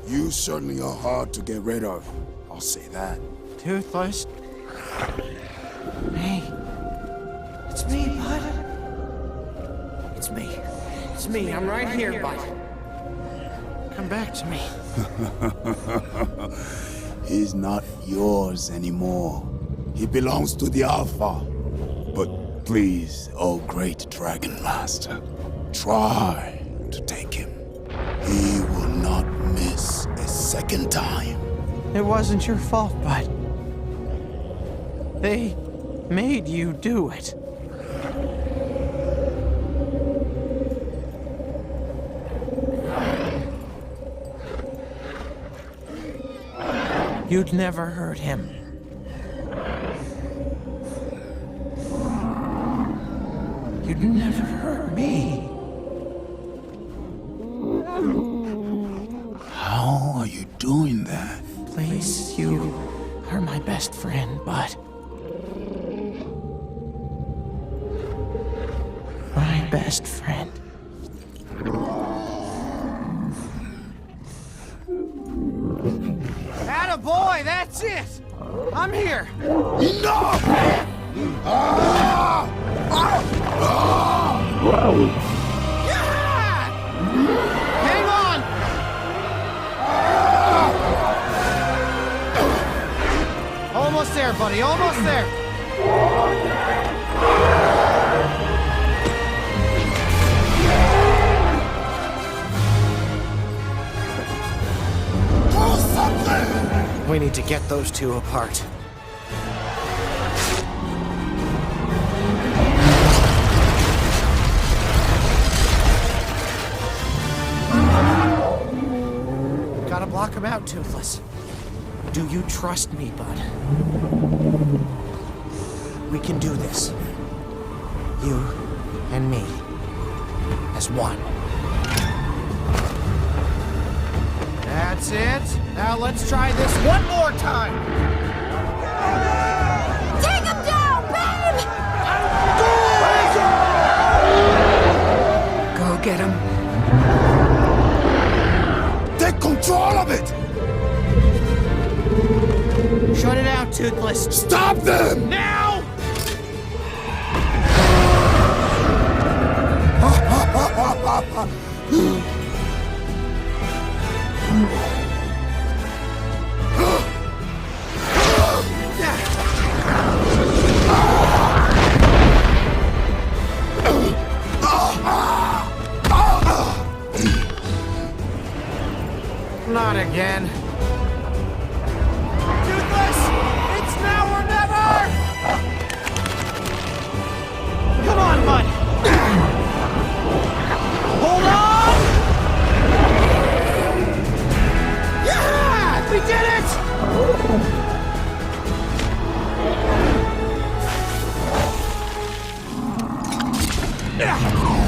You certainly are hard to get rid of. I'll say that. Toothless. Hey. It's me, bud. It's me. It's me. I'm right here, bud. Come back to me. He's not yours anymore. He belongs to the Alpha. But please, oh great Dragon Master, try to take him. He will not miss a second time. It wasn't your fault, bud. They made you do it. You'd never hurt him. You'd never hurt me. How are you doing that? Please, you are my best friend, bud. My best friend. Attaboy, that's it! I'm here! Enough! Yeah! Hang on! Almost there, buddy, almost there! We need to get those two apart. Gotta block him out, Toothless. Do you trust me, bud? We can do this. You and me. As one. That's it. Now let's try this one more time. Take him down, babe! Go get him. Take control of it! Shut it out, Toothless. Stop them! Now! Not again. Toothless! It's now or never! Come on, bud! Hold on! Yeah! We did it! Yeah!